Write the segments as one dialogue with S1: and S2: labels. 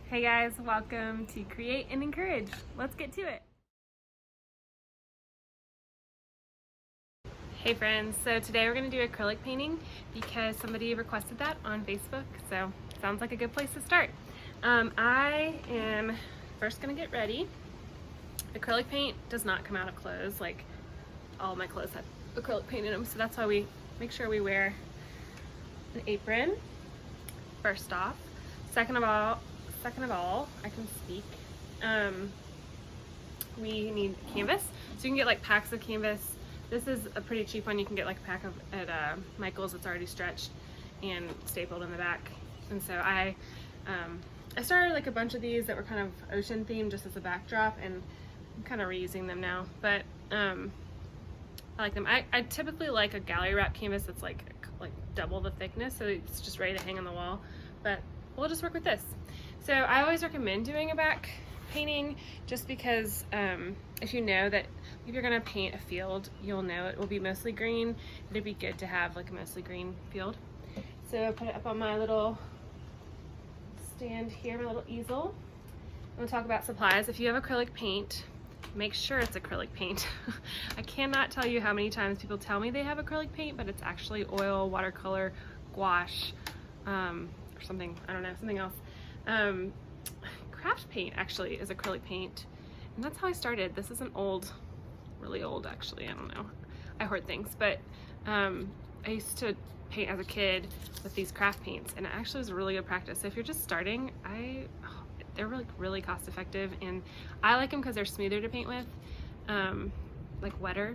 S1: Hey guys, welcome to Create and Encourage. Let's get to it. Hey friends, so today we're going to do acrylic painting because somebody requested that on Facebook, so sounds like a good place to start. I am first going to get ready. Acrylic paint does not come out of clothes, like all my clothes have acrylic paint in them, so that's why we make sure we wear an apron first off. Second of all, I can speak. We need canvas, so you can get like packs of canvas. This is a pretty cheap one. You can get like a pack of at Michael's that's already stretched and stapled in the back. And so I started like a bunch of these that were kind of ocean themed just as a backdrop, and I'm kind of reusing them now. But I like them. I typically like a gallery wrap canvas that's like double the thickness, so it's just ready to hang on the wall. But we'll just work with this. So I always recommend doing a back painting just because if you know that if you're gonna paint a field, you'll know it will be mostly green. It'd be good to have like a mostly green field. So I put it up on my little stand here, my little easel. I'm gonna talk about supplies. If you have acrylic paint, make sure it's acrylic paint. I cannot tell you how many times people tell me they have acrylic paint, but it's actually oil, watercolor, gouache, or something, I don't know, something else. Craft paint actually is acrylic paint, and that's how I started. This isn't old, really old actually, I don't know. I hoard things, but I used to paint as a kid with these craft paints, and it actually was a really good practice. So if you're just starting, they're really cost effective, and I like them because they're smoother to paint with, like wetter,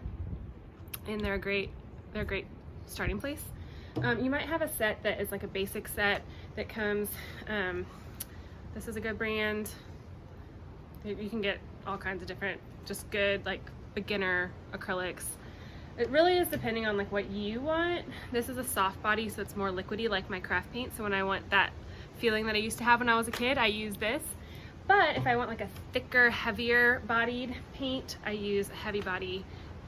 S1: and they're a great starting place. You might have a set that is like a basic set that comes, this is a good brand. You can get all kinds of different, just good like beginner acrylics. It really is depending on like what you want. This is a soft body, so it's more liquidy like my craft paint. So when I want that feeling that I used to have when I was a kid, I use this. But if I want like a thicker, heavier bodied paint, I use a heavy body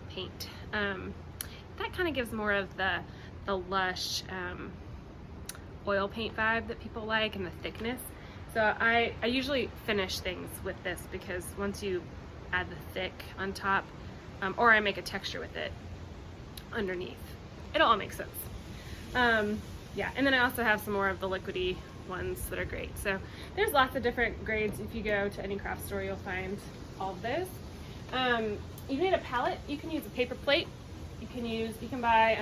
S1: paint. That kind of gives more of the lush oil paint vibe that people like, and the thickness. So I usually finish things with this because once you add the thick on top, or I make a texture with it underneath, it'll all make sense. Yeah, and then I also have some more of the liquidy ones that are great. So there's lots of different grades. If you go to any craft store, you'll find all of those. You need a palette. You can use a paper plate. You can buy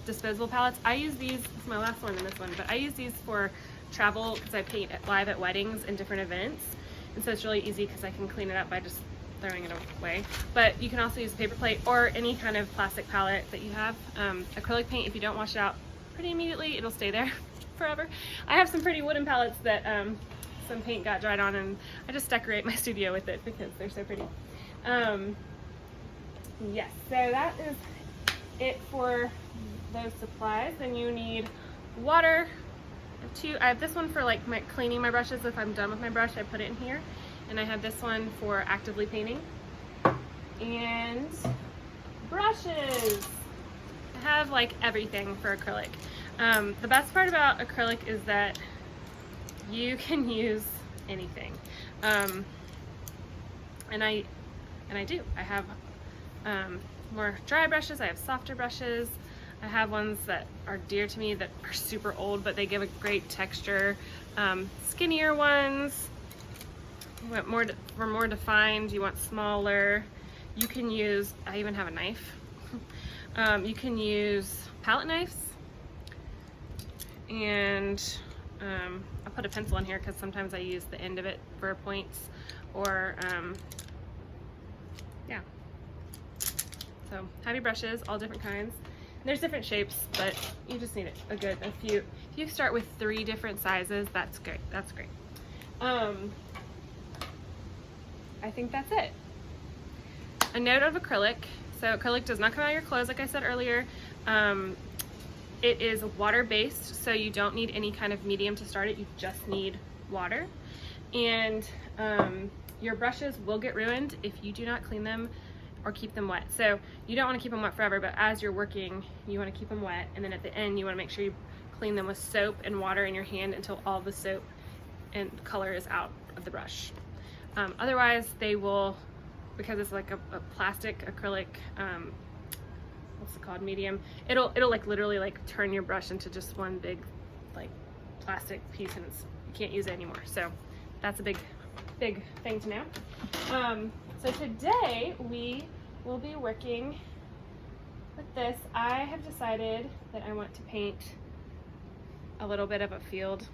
S1: disposable palettes. I use these, this is my last one and this one, but I use these for travel because I paint live at weddings and different events. And so it's really easy because I can clean it up by just throwing it away. But you can also use a paper plate or any kind of plastic palette that you have. Acrylic paint, if you don't wash it out pretty immediately, it'll stay there forever. I have some pretty wooden palettes that some paint got dried on, and I just decorate my studio with it because they're so pretty. Yes, so that is it for those supplies. Then you need water. I have this one for like my cleaning my brushes. If I'm done with my brush, I put it in here. And I have this one for actively painting. And brushes. I have like everything for acrylic. The best part about acrylic is that you can use anything. And I do. I have more dry brushes, I have softer brushes, I have ones that are dear to me that are super old but they give a great texture, skinnier ones, you want more defined, you want smaller. You can use, I even have a knife, you can use palette knives, and I'll put a pencil in here because sometimes I use the end of it for points, or yeah. So heavy brushes, all different kinds. There's different shapes, but you just need if you start with 3 different sizes, that's great. That's great. I think that's it. A note of acrylic. So acrylic does not come out of your clothes, like I said earlier. It is water-based, so you don't need any kind of medium to start it. You just need water. And your brushes will get ruined if you do not clean them or keep them wet. So you don't want to keep them wet forever, but as you're working, you want to keep them wet, and then at the end you want to make sure you clean them with soap and water in your hand until all the soap and color is out. of the brush. Otherwise they will, because it's like a plastic acrylic, what's it called, medium, it'll like literally like turn your brush into just one big like plastic piece, and you can't use it anymore. So that's a big thing to know. So today we will be working with this. I have decided that I want to paint a little bit of a field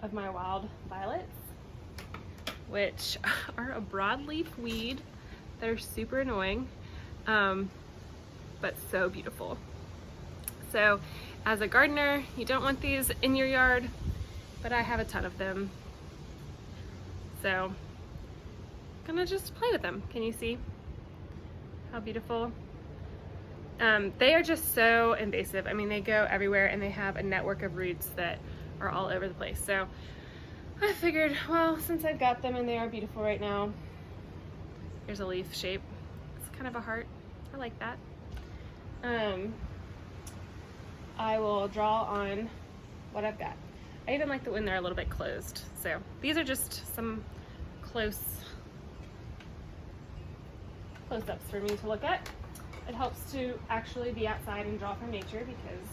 S1: of my wild violets, which are a broadleaf weed. They're super annoying, but so beautiful. So as a gardener, you don't want these in your yard, but I have a ton of them. So I'm gonna just play with them. Can you see how beautiful? They are just so invasive. I mean, they go everywhere, and they have a network of roots that are all over the place. So I figured, well, since I've got them and they are beautiful right now, here's a leaf shape. It's kind of a heart. I like that. I will draw on what I've got. I even like the when they're a little bit closed. So these are just some close-ups for me to look at. It helps to actually be outside and draw from nature, because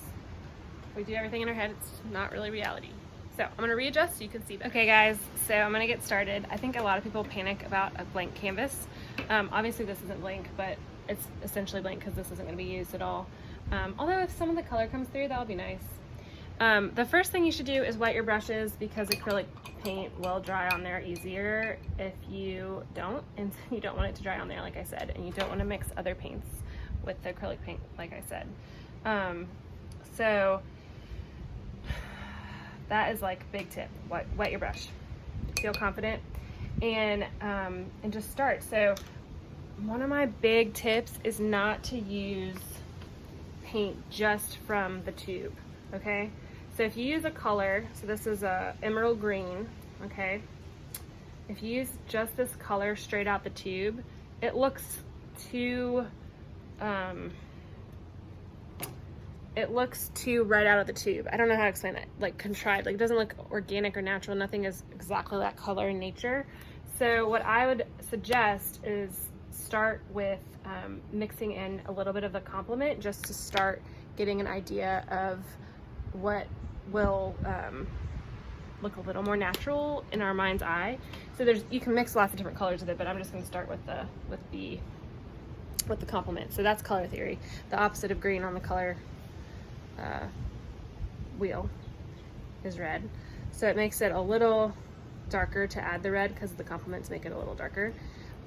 S1: if we do everything in our head, it's not really reality. So I'm gonna readjust so you can see that. Okay guys, so I'm gonna get started. I think a lot of people panic about a blank canvas. Obviously this isn't blank, but it's essentially blank because this isn't gonna be used at all. Although if some of the color comes through, that'll be nice. The first thing you should do is wet your brushes, because acrylic paint will dry on there easier if you don't, and you don't want it to dry on there, like I said, and you don't want to mix other paints with the acrylic paint, like I said. So that is like big tip. Wet your brush. Feel confident, and just start. So one of my big tips is not to use paint just from the tube. Okay, so if you use a color, so this is a emerald green, okay, if you use just this color straight out the tube, it looks too right out of the tube. I don't know how to explain that, like contrived, like it doesn't look organic or natural. Nothing is exactly that color in nature. So what I would suggest is start with mixing in a little bit of the complement, just to start getting an idea of what will look a little more natural in our mind's eye. So you can mix lots of different colors with it, but I'm just going to start with the complement. So that's color theory. The opposite of green on the color wheel is red. So it makes it a little darker to add the red, because the complements make it a little darker.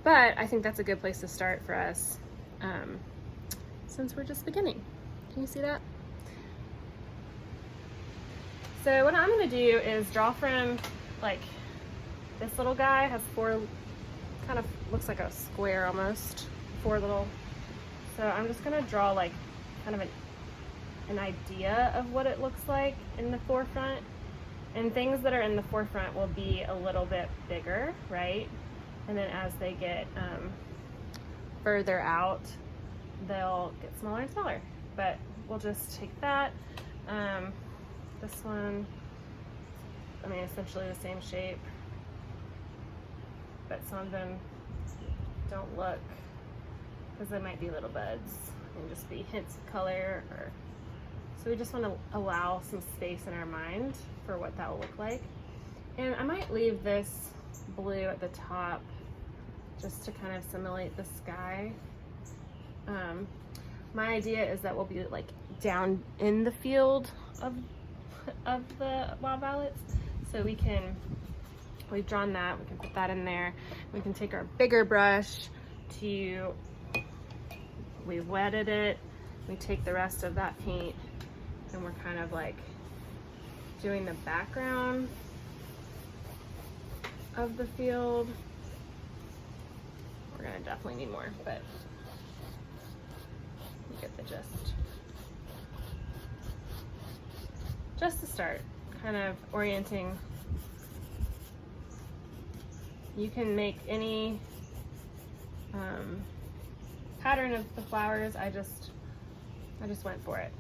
S1: But I think that's a good place to start for us, since we're just beginning. Can you see that? So what I'm going to do is draw from, like, this little guy has four, kind of looks like a square almost, four little, so I'm just going to draw like kind of an idea of what it looks like in the forefront, and things that are in the forefront will be a little bit bigger, right? And then as they get further out, they'll get smaller and smaller, but we'll just take that. This one, I mean, essentially the same shape, but some of them don't look, because they might be little buds and just be hints of color. So we just want to allow some space in our mind for what that will look like. And I might leave this blue at the top just to kind of simulate the sky. My idea is that we'll be like down in the field of the wild violets, so we've drawn that, we can put that in there. We can take our bigger brush we've wetted it, we take the rest of that paint, and we're kind of like doing the background of the field. We're gonna definitely need more, but you get the gist. Just to start, kind of orienting. You can make any pattern of the flowers. I just went for it.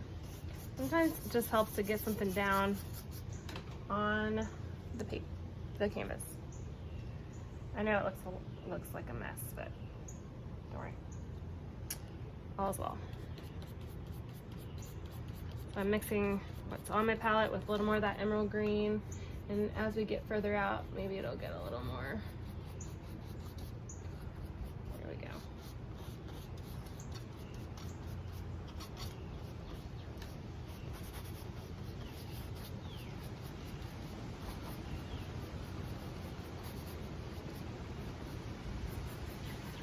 S1: Sometimes it just helps to get something down on the the canvas. I know it looks like a mess, but don't worry. All is well. So I'm mixing what's on my palette with a little more of that emerald green, and as we get further out, maybe it'll get a little more. There we go.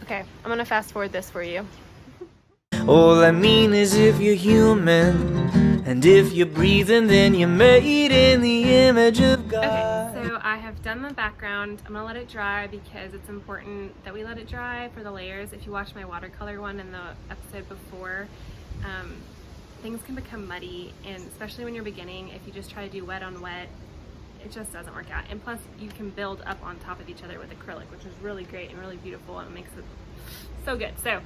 S1: Okay, I'm gonna fast forward this for you.
S2: All I mean is if you're human, and if you're breathing, then you're made in the image of God.
S1: Okay, so I have done the background. I'm gonna let it dry because it's important that we let it dry for the layers. If you watch my watercolor one in the episode before, things can become muddy, and especially when you're beginning, if you just try to do wet on wet, it just doesn't work out. And plus, you can build up on top of each other with acrylic, which is really great and really beautiful, and it makes it so good. So,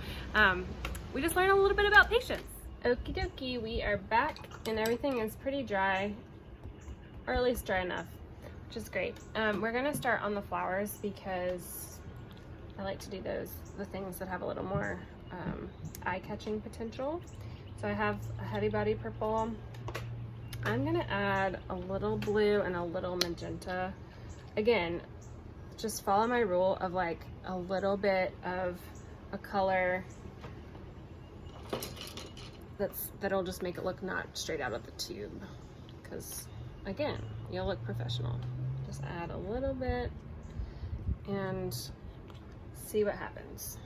S1: we just learned a little bit about patience. Okie dokie, we are back, and everything is pretty dry, or at least dry enough, which is great. We're gonna start on the flowers because I like to do the things that have a little more eye-catching potential. So I have a heavy body purple. I'm gonna add a little blue and a little magenta. Again, just follow my rule of like a little bit of a color that'll just make it look not straight out of the tube, because again, you'll look professional. Just add a little bit and see what happens.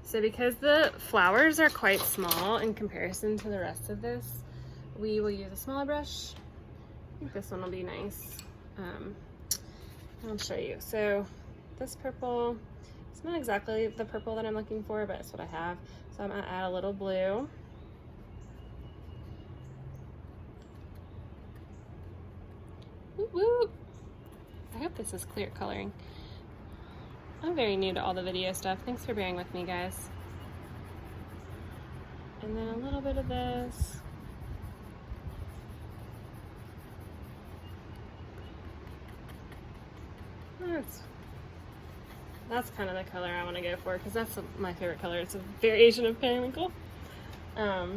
S1: So because the flowers are quite small in comparison to the rest of this, we will use a smaller brush. I think this one will be nice. I'll show you. So this purple, it's not exactly the purple that I'm looking for, but it's what I have. So I'm gonna add a little blue. Woo woo. I hope this is clear coloring. I'm very new to all the video stuff. Thanks for bearing with me, guys. And then a little bit of this. That's kind of the color I want to go for, because that's my favorite color. It's a variation of periwinkle. There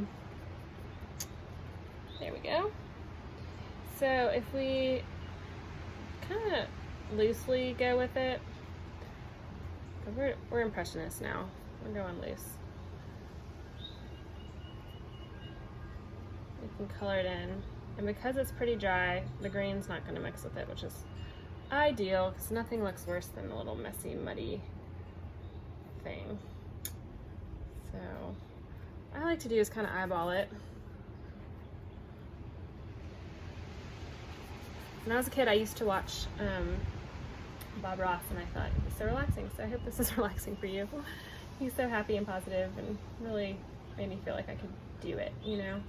S1: we go. So if we kind of loosely go with it, because we're impressionists now. We're going loose. We can color it in. And because it's pretty dry, the green's not going to mix with it, which is ideal, because nothing looks worse than a little messy, muddy thing. So what I like to do is kind of eyeball it. When I was a kid, I used to watch Bob Ross, and I thought it was so relaxing, so I hope this is relaxing for you. He's so happy and positive and really made me feel like I could do it, you know.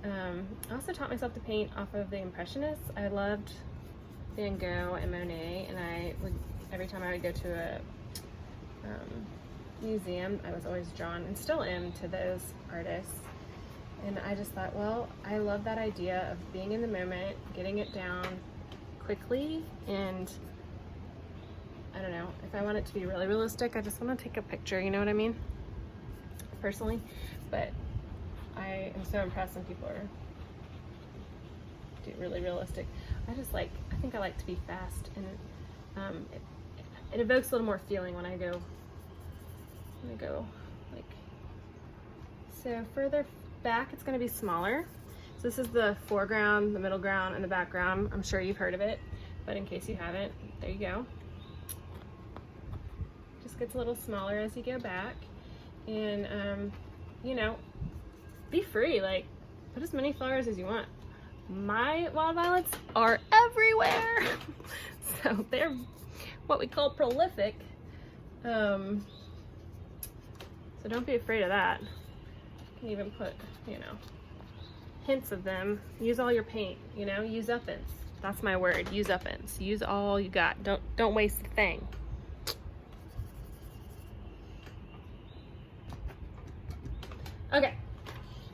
S1: I also taught myself to paint off of the Impressionists. I loved Van Gogh and Monet, and I would, every time I would go to a museum, I was always drawn, and still am, to those artists. And I just thought, well, I love that idea of being in the moment, getting it down quickly, and I don't know, if I want it to be really realistic, I just want to take a picture, you know what I mean? Personally, but I am so impressed when people are really realistic. I think I like to be fast, and it evokes a little more feeling when I go like, so further back it's going to be smaller. So this is the foreground, the middle ground, and the background. I'm sure you've heard of it, but in case you haven't, there you go. Just gets a little smaller as you go back, and you know, be free, like put as many flowers as you want. My wild violets are everywhere. So they're what we call prolific. So don't be afraid of that. You can even put, you know, hints of them. Use all your paint, you know, use uppance. That's my word, use uppance. Use all you got. Don't waste a thing. Okay.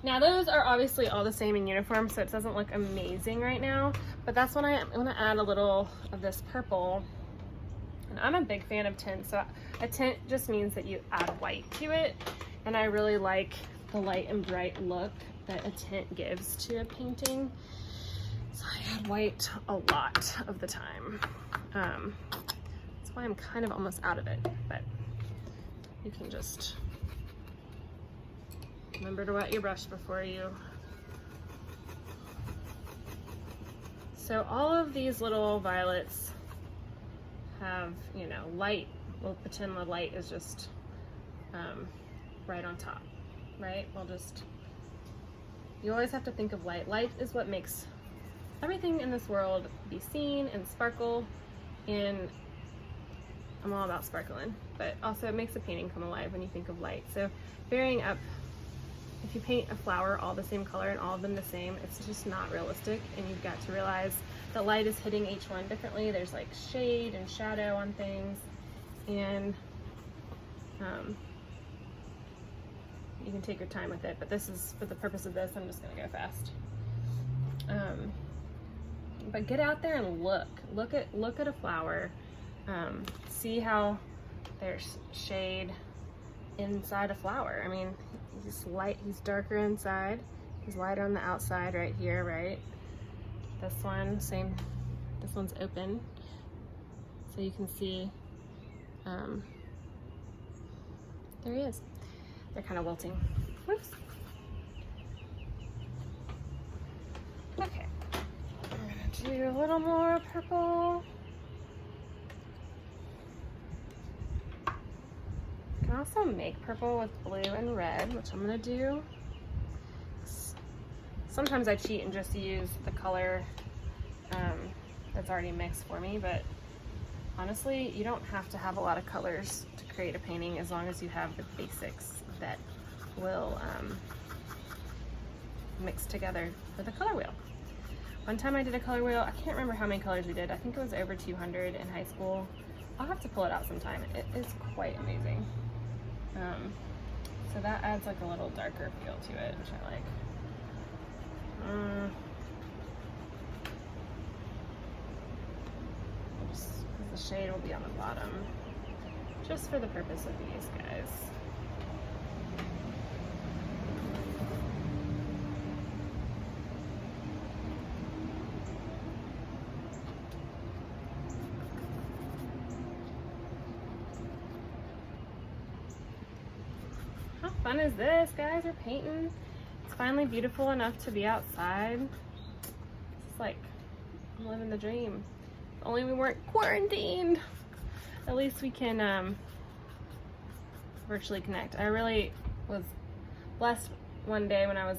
S1: Now those are obviously all the same in uniform, so it doesn't look amazing right now, but that's when I'm gonna add a little of this purple. And I'm a big fan of tints, so a tint just means that you add white to it, and I really like the light and bright look that a tint gives to a painting. So I add white a lot of the time. That's why I'm kind of almost out of it, but you can just remember to wet your brush before you. So all of these little violets have, you know, light. We'll pretend the light is just right on top, right? You always have to think of light. Light is what makes everything in this world be seen and sparkle, and I'm all about sparkling, but also it makes a painting come alive when you think of light. So varying up, if you paint a flower all the same color and all of them the same, it's just not realistic, and you've got to realize that light is hitting each one differently. There's like shade and shadow on things, and you can take your time with it, but this is, for the purpose of this, I'm just gonna go fast. But get out there and look at a flower. See how there's shade inside a flower. I mean, he's darker inside, he's lighter on the outside right here, right? This one, same, this one's open, so you can see, there he is. They're kind of wilting. Whoops. Okay, I'm gonna do a little more purple. You can also make purple with blue and red, which I'm gonna do. Sometimes I cheat and just use the color that's already mixed for me, but honestly, you don't have to have a lot of colors to create a painting as long as you have the basics that will mix together with a color wheel. One time I did a color wheel, I can't remember how many colors we did. I think it was over 200 in high school. I'll have to pull it out sometime. It is quite amazing. So that adds like a little darker feel to it, which I like. The shade will be on the bottom, just for the purpose of these guys. How fun is this, guys? We're painting. It's finally beautiful enough to be outside. It's like I'm living the dream. If only we weren't quarantined. At least we can virtually connect. I really was blessed one day when I was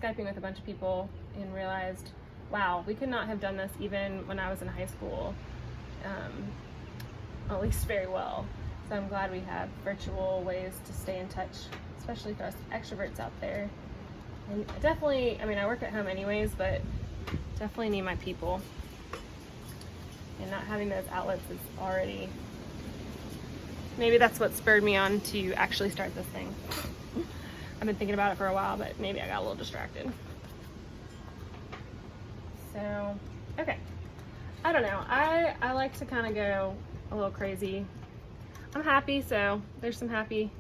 S1: Skyping with a bunch of people and realized, wow, we could not have done this even when I was in high school, at least very well. So I'm glad we have virtual ways to stay in touch, especially for us extroverts out there. And definitely, I mean, I work at home anyways, but definitely need my people. And not having those outlets is already, maybe that's what spurred me on to actually start this thing. I've been thinking about it for a while, but maybe I got a little distracted. So, okay. I don't know. I like to kind of go a little crazy. I'm happy, so there's some happy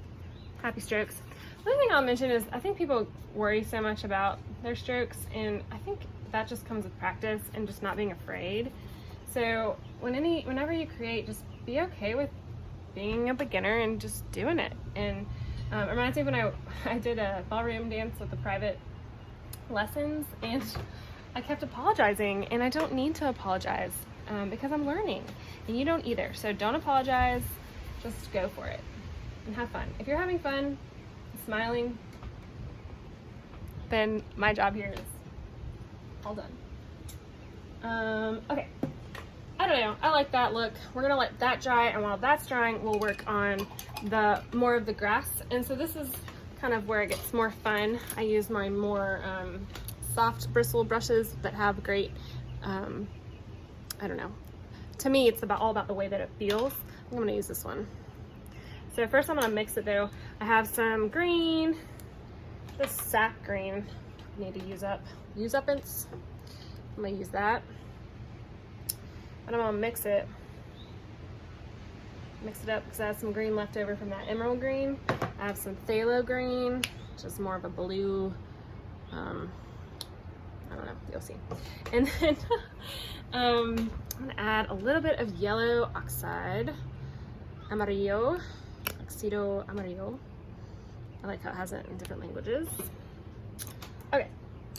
S1: strokes. The other thing I'll mention is I think people worry so much about their strokes, and I think that just comes with practice and just not being afraid. So whenever you create, just be okay with being a beginner and just doing it. And it reminds me when I did a ballroom dance with the private lessons, and I kept apologizing, and I don't need to apologize because I'm learning, and you don't either. So don't apologize, just go for it and have fun. If you're having fun, smiling, then my job here is all done. Okay. I don't know, I like that look. We're gonna let that dry, and while that's drying, we'll work on the more of the grass. And so this is kind of where it gets more fun. I use my more soft bristle brushes that have great, I don't know. To me, it's all about the way that it feels. I'm gonna use this one. So first I'm gonna mix it though. I have some green, This sap green I need to use up. Use-uppance. I'm gonna use that. And I'm gonna mix it up because I have some green left over from that emerald green. I have some phthalo green, which is more of a blue, I don't know, you'll see. And then I'm gonna add a little bit of yellow oxide, amarillo, oxido amarillo. I like how it has it in different languages. Okay,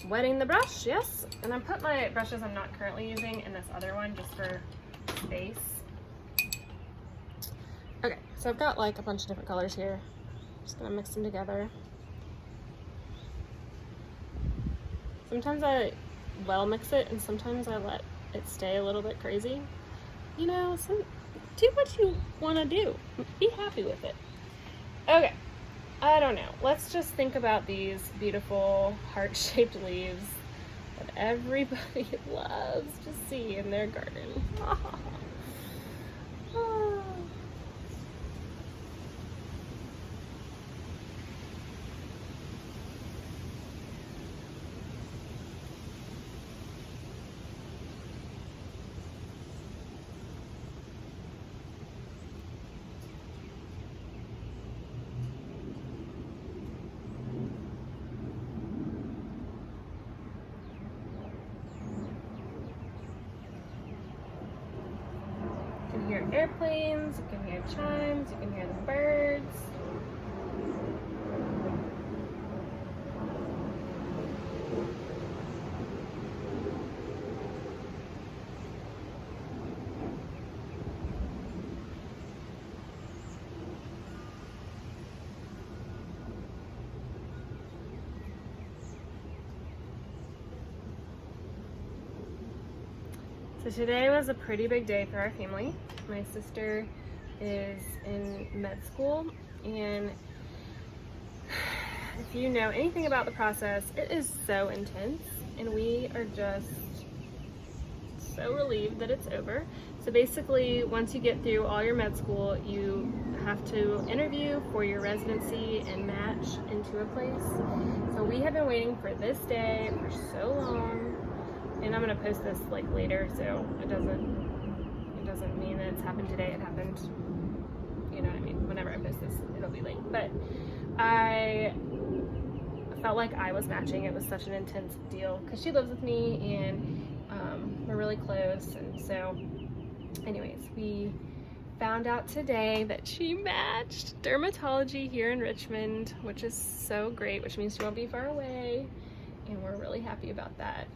S1: wetting the brush, yes. And I put my brushes I'm not currently using in this other one just for space. Okay, so I've got like a bunch of different colors here. Just gonna mix them together. Sometimes I well mix it and sometimes I let it stay a little bit crazy. You know, do what you wanna do. Be happy with it. Okay, I don't know. Let's just think about these beautiful heart-shaped leaves that everybody loves to see in their garden. You can hear airplanes, you can hear chimes, you can hear the birds. So today was a pretty big day for our family. My sister is in med school, and if you know anything about the process, it is so intense, and we are just so relieved that it's over. So basically, once you get through all your med school, you have to interview for your residency and match into a place. So we have been waiting for this day for so long. And I'm gonna post this like later, so it doesn't mean that it's happened today. It happened, you know what I mean? Whenever I post this, it'll be late. But I felt like I was matching. It was such an intense deal because she lives with me and we're really close. And so, anyways, we found out today that she matched dermatology here in Richmond, which is so great, which means she won't be far away. And we're really happy about that.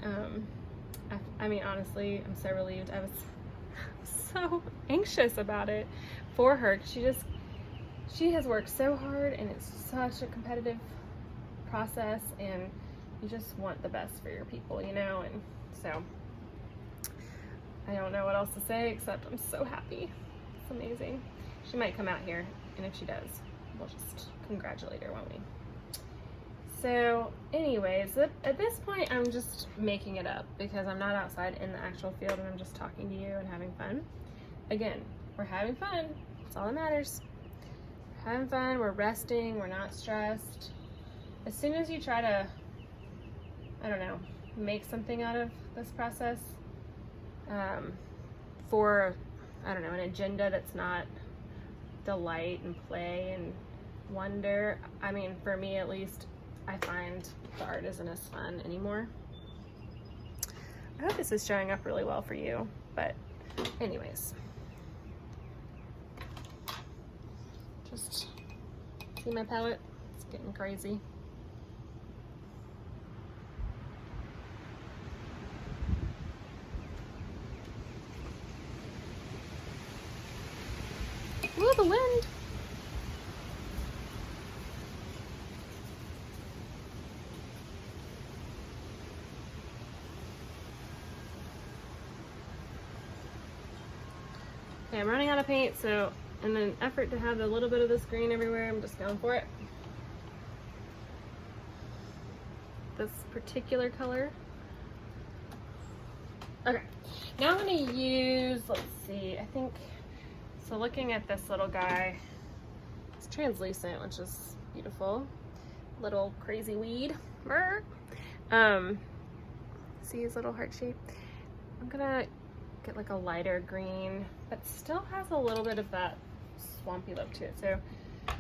S1: I mean, honestly, I'm so relieved. I was so anxious about it for her. She has worked so hard, and it's such a competitive process, and you just want the best for your people, you know? And so I don't know what else to say except I'm so happy. It's amazing. She might come out here, and if she does, we'll just congratulate her, won't we? So anyways, at this point, I'm just making it up because I'm not outside in the actual field and I'm just talking to you and having fun. Again, we're having fun. That's all that matters. We're having fun, we're resting, we're not stressed. As soon as you try to, I don't know, make something out of this process for, I don't know, an agenda that's not delight and play and wonder, I mean, for me at least, I find the art isn't as fun anymore. I hope this is showing up really well for you, but anyways. Just see my palette? It's getting crazy. Ooh, the wind! Okay, I'm running out of paint, so in an effort to have a little bit of this green everywhere, I'm just going for it. This particular color. Okay, now I'm gonna use, let's see, I think, so looking at this little guy, it's translucent, which is beautiful. little crazy weed. See his little heart shape? I'm gonna get like a lighter green, but still has a little bit of that swampy look to it. So I'm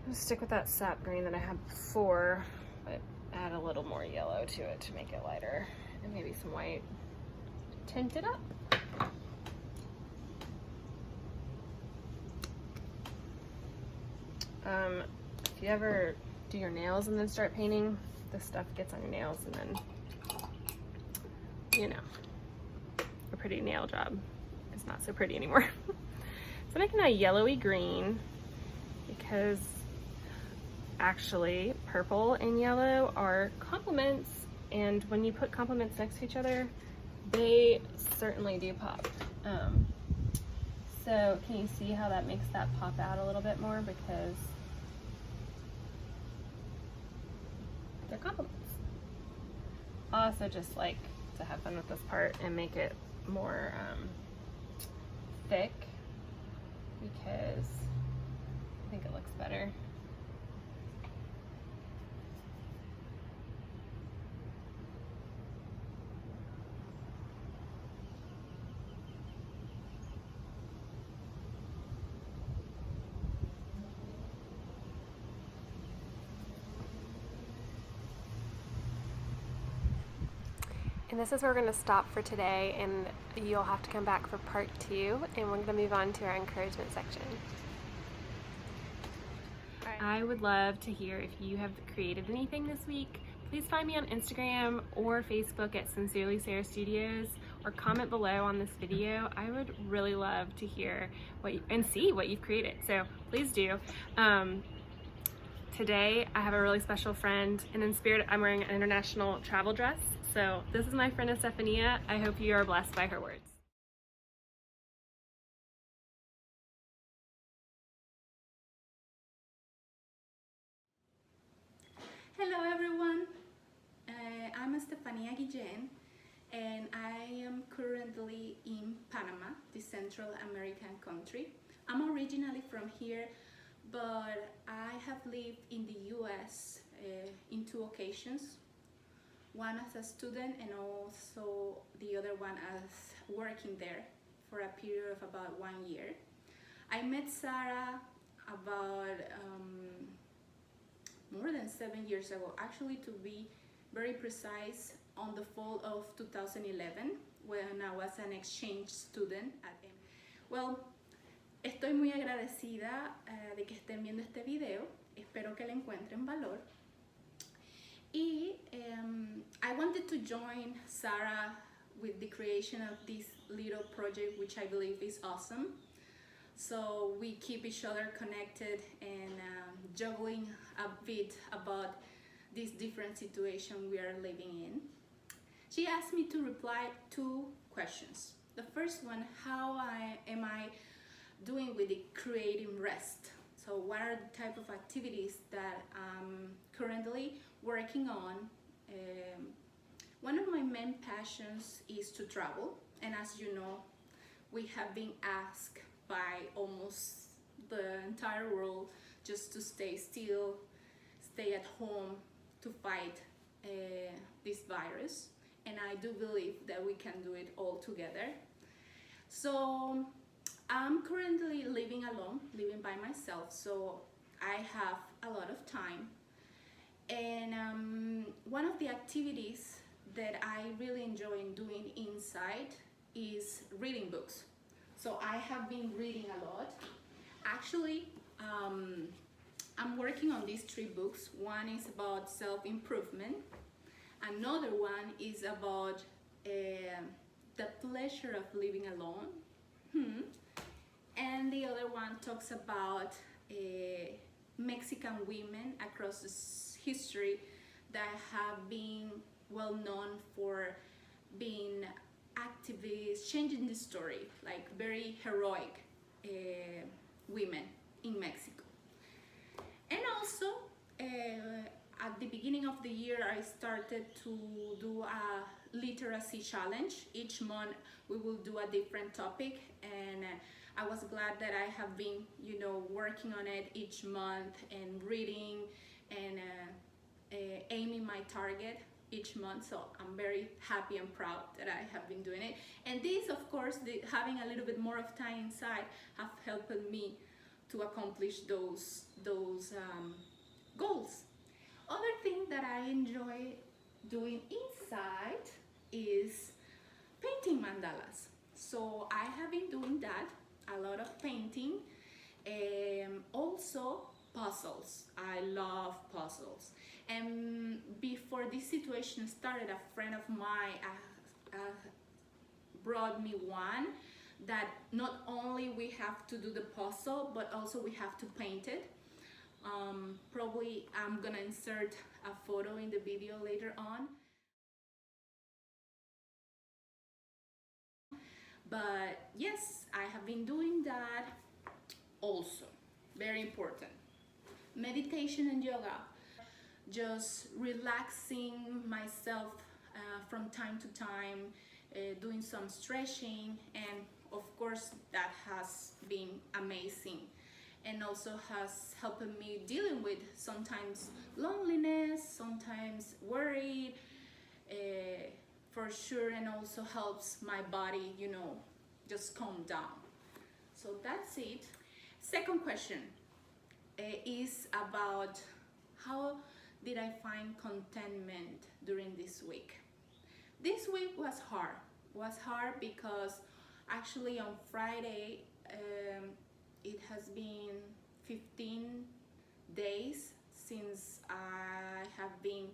S1: gonna stick with that sap green that I had before, but add a little more yellow to it to make it lighter, and maybe some white. Tint it up. If you ever do your nails and then start painting, this stuff gets on your nails and then, you know, a pretty nail job is not so pretty anymore. So I'm making a yellowy green because actually purple and yellow are complements, and when you put complements next to each other, they certainly do pop. So can you see how that makes that pop out a little bit more, because they're complements. I also just like to have fun with this part and make it more thick, because I think it looks better. And this is where we're going to stop for today, and you'll have to come back for part 2, and we're going to move on to our encouragement section. I would love to hear if you have created anything this week. Please find me on Instagram or Facebook at Sincerely Sarah Studios, or comment below on this video. I would really love to hear and see what you've created, so please do. Today I have a really special friend, and in spirit I'm wearing an international travel dress. So this is my friend Estefanía. I hope you are blessed by her words.
S3: Hello everyone, I'm Estefanía Guillén, and I am currently in Panama, the Central American country. I'm originally from here, but I have lived in the US in 2 occasions. One as a student and also the other one as working there for a period of about 1 year. I met Sarah about more than 7 years ago, actually, to be very precise, on the fall of 2011, when I was an exchange student at M. Well, estoy muy agradecida de que estén viendo este video, espero que le encuentren valor. Y I wanted to join Sarah with the creation of this little project, which I believe is awesome. So we keep each other connected and juggling a bit about this different situation we are living in. She asked me to reply 2 questions. The first one, how am I doing with the creating rest? So what are the type of activities that I'm currently working on? One of my main passions is to travel, and as you know, we have been asked by almost the entire world just to stay still, stay at home to fight this virus, and I do believe that we can do it all together. So I'm currently living alone, living by myself, so I have a lot of time. And one of the activities that I really enjoy doing inside is reading books. So I have been reading a lot. Actually, I'm working on these 3 books. One is about self-improvement. Another one is about the pleasure of living alone. And the other one talks about Mexican women across history that have been well known for being activists, changing the story, like very heroic women in Mexico. And also, at the beginning of the year, I started to do a literacy challenge. Each month we will do a different topic, and I was glad that I have been, working on it each month and reading and aiming my target each month, so I'm very happy and proud that I have been doing it. And this, of course, having a little bit more of time inside have helped me to accomplish those goals. Other thing that I enjoy doing inside is painting mandalas. So I have been doing that, a lot of painting, also puzzles. I love puzzles. And before this situation started, a friend of mine brought me one that not only we have to do the puzzle, but also we have to paint it. Probably I'm gonna insert a photo in the video later on. But yes, I have been doing that also. Very important. Meditation and yoga. Just relaxing myself from time to time, doing some stretching, and of course that has been amazing, and also has helped me dealing with sometimes loneliness, sometimes worried, for sure, and also helps my body, you know, just calm down. So that's it. Second question is about how did I find contentment during this week. This week was hard. Was hard because actually on Friday it has been 15 days since I have been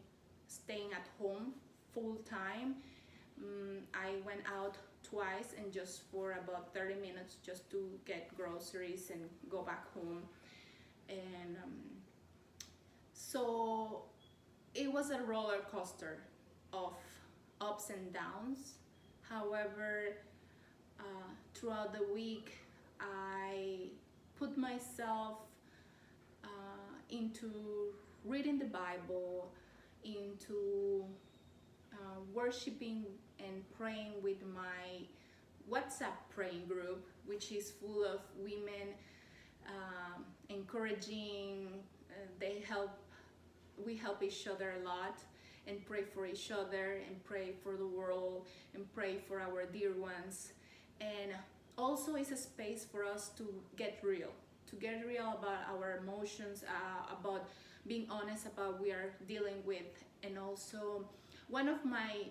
S3: staying at home full time. I went out twice, and just for about 30 minutes just to get groceries and go back home. And so it was a roller coaster of ups and downs. However, throughout the week I put myself into reading the Bible, into worshiping and praying with my WhatsApp praying group, which is full of women encouraging. We help each other a lot, and pray for each other, and pray for the world, and pray for our dear ones. And also it's a space for us to get real about our emotions, about being honest about what we are dealing with. And also one of my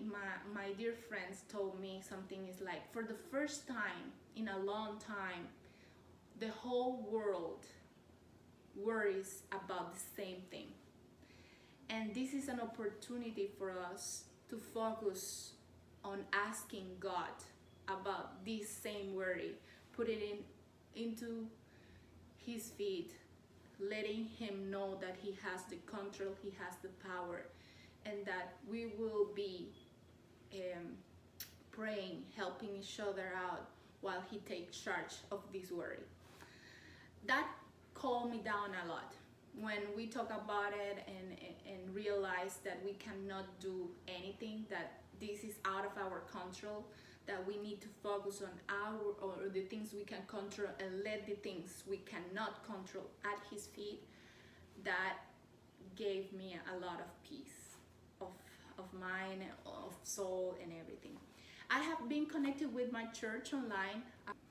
S3: dear friends told me something is like, for the first time in a long time, the whole world worries about the same thing. And this is an opportunity for us to focus on asking God about this same worry, put it into His feet, letting Him know that He has the control, He has the power, and that we will be praying, helping each other out while He takes charge of this worry. That calmed me down a lot when we talk about it and realize that we cannot do anything, that this is out of our control, that we need to focus on the things we can control and let the things we cannot control at His feet. That gave me a lot of peace of mind, of soul, and everything. I have been connected with my church online.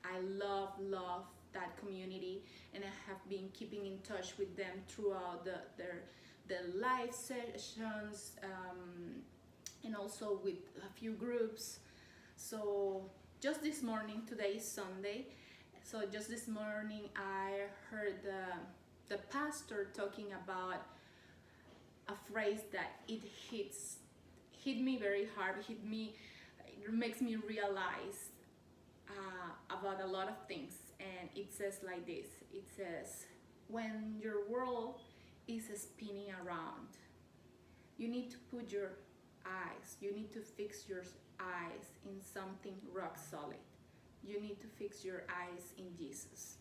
S3: I love that community, and I have been keeping in touch with them throughout the live sessions, and also with a few groups. So just this morning, today is Sunday, so just this morning I heard the pastor talking about a phrase that it hit me very hard. It makes me realize about a lot of things. And it says like this, it says, when your world is spinning around, you need to put your eyes, you need to fix your eyes in something rock solid. You need to fix your eyes in Jesus.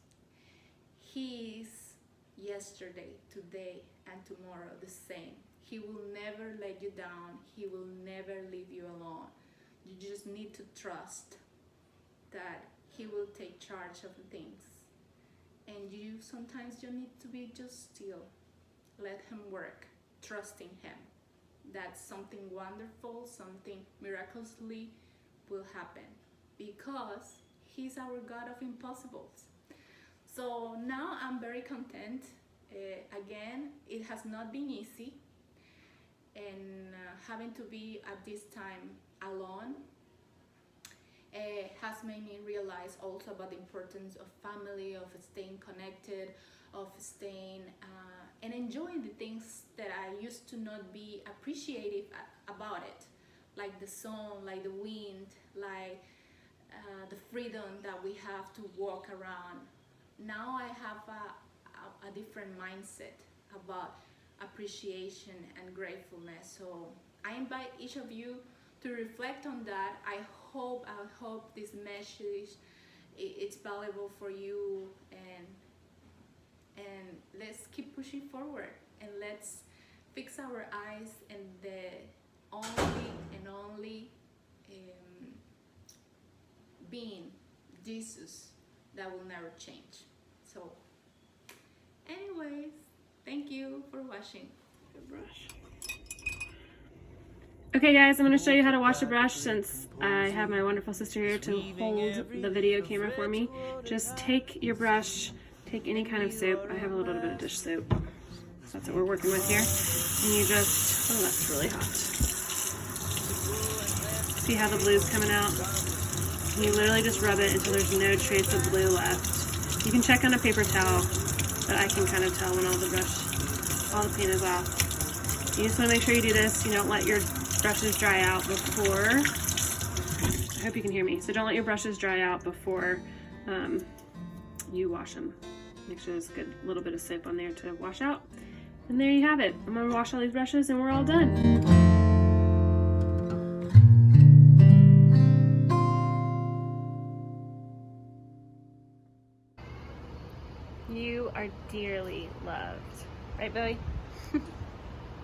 S3: He is yesterday, today, and tomorrow the same. He will never let you down. He will never leave you alone. You just need to trust that He will take charge of things. And you sometimes you need to be just still. Let Him work. trusting him that something wonderful, something miraculously will happen, because he's our God of impossibles. So now I'm very content. Again, it has not been easy, and having to be at this time alone has made me realize also about the importance of family, of staying connected, of staying and enjoying the things that I used to not be appreciative about it, like the sun, like the wind, like the freedom that we have to walk around. Now I have a different mindset about appreciation and gratefulness. So I invite each of you to reflect on that. I hope this message it's valuable for you, and let's keep pushing forward, and let's fix our eyes and the only being Jesus that will never change. So anyways, thank you for watching.
S1: Okay guys, I'm going to show you how to wash a brush since I have my wonderful sister here to hold the video camera for me. Just take your brush, take any kind of soap. I have a little bit of dish soap. That's what we're working with here. And you just, oh that's really hot. See how the blue's coming out? And you literally just rub it until there's no trace of blue left. You can check on a paper towel, but I can kind of tell when all the paint is off. You just want to make sure you do this. You don't let your brushes dry out before, I hope you can hear me, so don't let your brushes dry out before you wash them. Make sure there's a good little bit of soap on there to wash out. And there you have it. I'm going to wash all these brushes and we're all done. You are dearly loved. Right, Billy?